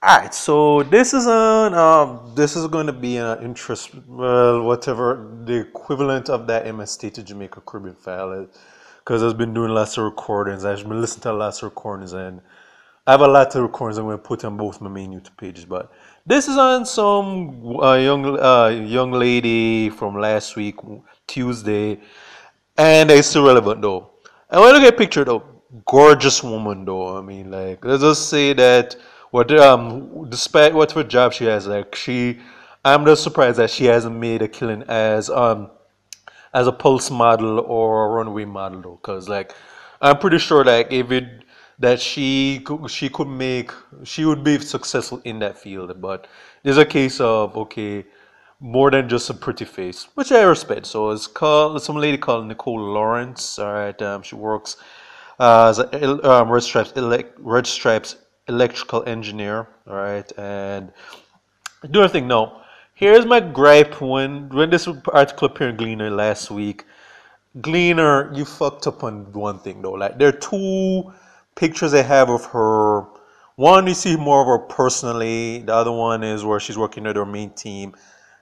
All right, so this is going to be an interest, well, whatever the equivalent of that MS State of Jamaica Caribbean file, because I've been doing lots of recordings. I've been listening to lots of recordings, and I have a lot of recordings I'm going to put on both my main YouTube pages. But this is on some young lady from last week, Tuesday, and it's still relevant though. And when I look at a picture though, gorgeous woman though. I mean, like let's just say that despite whatever job she has, I'm just surprised that she hasn't made a killing as a pulse model or a runway model though, because like I'm pretty sure like if it that she could make she would be successful in that field, but there's a case of okay more than just a pretty face, which I respect. So it's called some lady called Nicole Lawrence. All right, she works as a Red Stripes electrical engineer. All right, and do a thing now. Here's my gripe when this article appeared in Gleaner last week. Gleaner, you fucked up on one thing though. Like there are two pictures I have of her. One you see more of her personally. The other one is where she's working with her main team.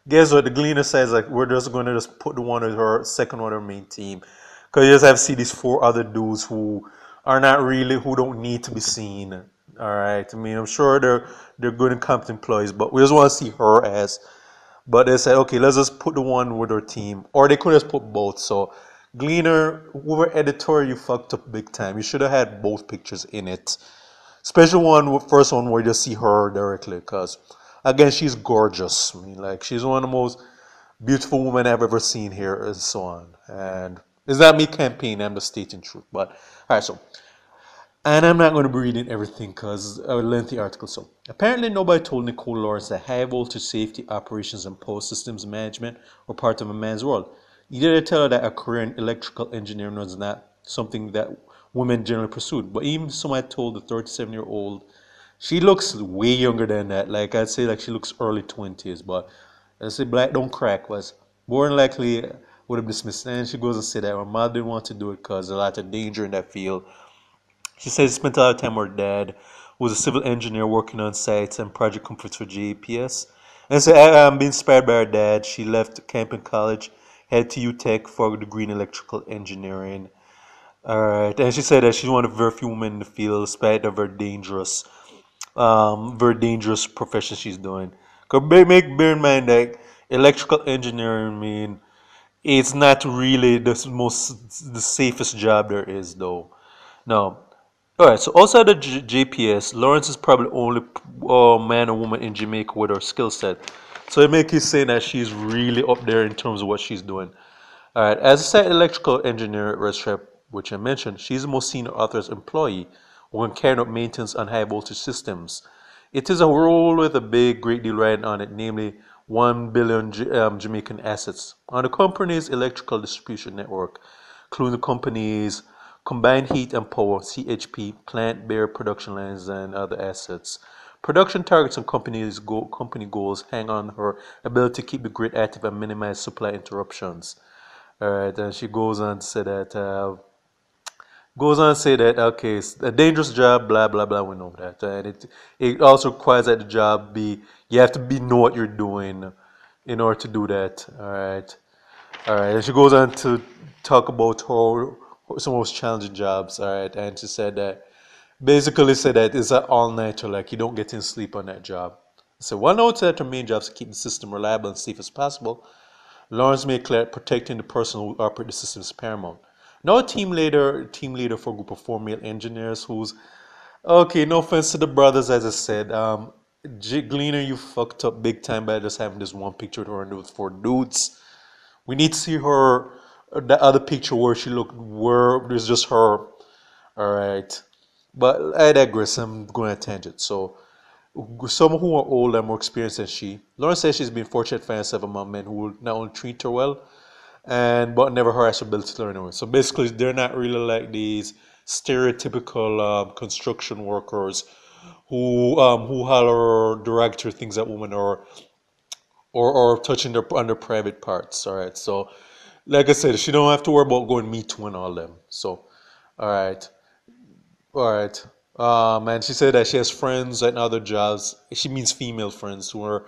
Guess what? The Gleaner says like we're just going to just put the one with her second one with her main team, because you just have to see these four other dudes who are not really who don't need to be seen. All right. I mean, I'm sure they're good and competent employees, but we just want to see her as. But they said, okay, let's just put the one with our team, or they could just put both. So, Gleaner, whoever editor, you fucked up big time. You should have had both pictures in it. Especially first one where you just see her directly, because again, she's gorgeous. I mean, like she's one of the most beautiful women I've ever seen here, and so on. And it's not me campaigning; I'm just stating truth. But all right, so and I'm not going to be reading everything because a lengthy article. So apparently nobody told Nicole Lawrence that high voltage safety operations and post systems management were part of a man's world. Either they tell her that a career in electrical engineering was not something that women generally pursued. But even somebody told the 37-year-old, she looks way younger than that. Like I'd say like she looks early 20s. But I say black don't crack was more than likely would have dismissed. And she goes and said that her mother didn't want to do it because there's a lot of danger in that field. She says she spent a lot of time with her dad, who was a civil engineer working on sites and project comforts for JPS. And so, being inspired by her dad, she left Camden College, headed to UTech for a degree in electrical engineering. Alright, and she said that she's one of the very few women in the field, despite the very dangerous profession she's doing. Cause bear in mind that electrical engineering, I mean, it's not really the safest job there is, though. No, alright, so outside of JPS, Lawrence is probably the only man or woman in Jamaica with her skill set. So it makes you say that she's really up there in terms of what she's doing. Alright, as a site electrical engineer at Red Stripe, which I mentioned, she's the most senior authorized employee when carrying out maintenance on high voltage systems. It is a role with a great deal riding on it, namely 1 billion Jamaican assets on the company's electrical distribution network, including the company's combined heat and power (CHP) plant, bare production lines, and other assets. Production targets and company goals hang on her ability to keep the grid active and minimize supply interruptions. All right, and she goes on to say that okay, it's a dangerous job, blah blah blah. We know that, and it also requires that the job be you have to be know what you're doing in order to do that. All right. And she goes on to talk about some of those challenging jobs. All right, and she said that basically said that it's an all nighter, like you don't get any sleep on that job. So one note that her main job is to keep the system reliable and safe as possible. Lawrence made clear that protecting the person who operates the system is paramount. Now a team leader for a group of four male engineers who's okay, no offense to the brothers as I said. Gleaner, you fucked up big time by just having this one picture of her and those four dudes. We need to see her the other picture where she looked where there's just her. Alright. But I digress, I'm going on a tangent. So some who are older and more experienced than she. Lauren says she's been fortunate to find herself among men who will not only treat her well, and but never harass her ability to learn anyway. So basically, they're not really like these stereotypical construction workers who holler derogatory things at women or touching on their private parts. All right. So like I said, she don't have to worry about going Me Too and all them. So all right, all right. And she said that she has friends at other jobs. She means female friends who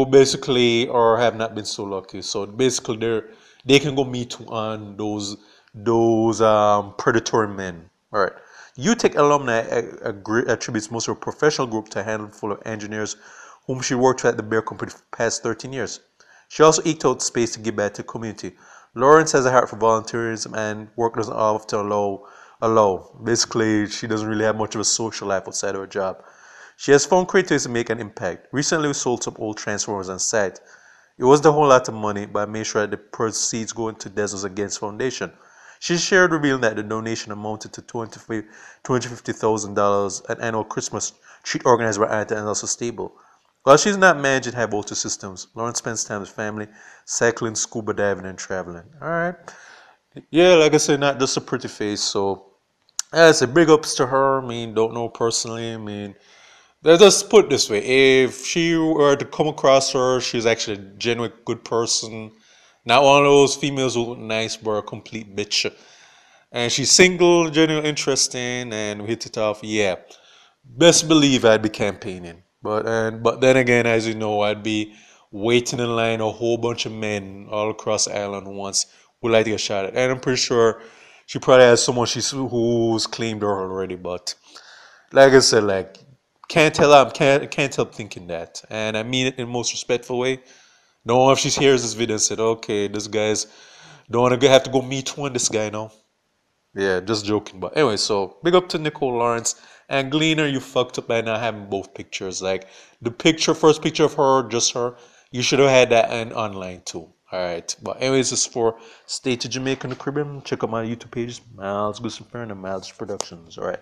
basically or have not been so lucky. So basically, they can go meet on those predatory men. All right. UTech alumni attributes most of her professional group to a handful of engineers whom she worked with at the beer company for the past 13 years. She also eked out space to give back to the community. Lawrence has a heart for volunteerism and work doesn't often allow. Basically, she doesn't really have much of a social life outside of her job. She has found creative ways to make an impact. Recently, we sold some old transformers on site. It wasn't a whole lot of money, but I made sure that the proceeds go into Desert Against Foundation. She shared, revealing that the donation amounted to $250,000, an annual Christmas treat organized by Anita and also stable. While she's not managing high voltage systems, Lauren spends time with family, cycling, scuba diving, and traveling. All right. Yeah, like I said, not just a pretty face. So, as a big ups to her. I mean, don't know personally. I mean, let's just put it this way: if she were to come across her, she's actually a genuine good person. Not one of those females who look nice but a complete bitch. And she's single, genuine, interesting, and we hit it off. Yeah, best believe I'd be campaigning. But then again, as you know, I'd be waiting in line a whole bunch of men all across the island once who like to get shot at. And I'm pretty sure she probably has someone who's claimed her already. But like I said, like can't help thinking that, and I mean it in the most respectful way. No, if she hears this video and said, "Okay, this guy's don't want to have to go meet one this guy now." Yeah, just joking. But anyway, so big up to Nicole Lawrence and Gleaner. You fucked up by not having both pictures. Like the first picture of her, just her. You should have had that and online too. All right. But anyways, this is for State of Jamaica and the Caribbean. Check out my YouTube pages, Miles Gustafer and Miles Productions. All right.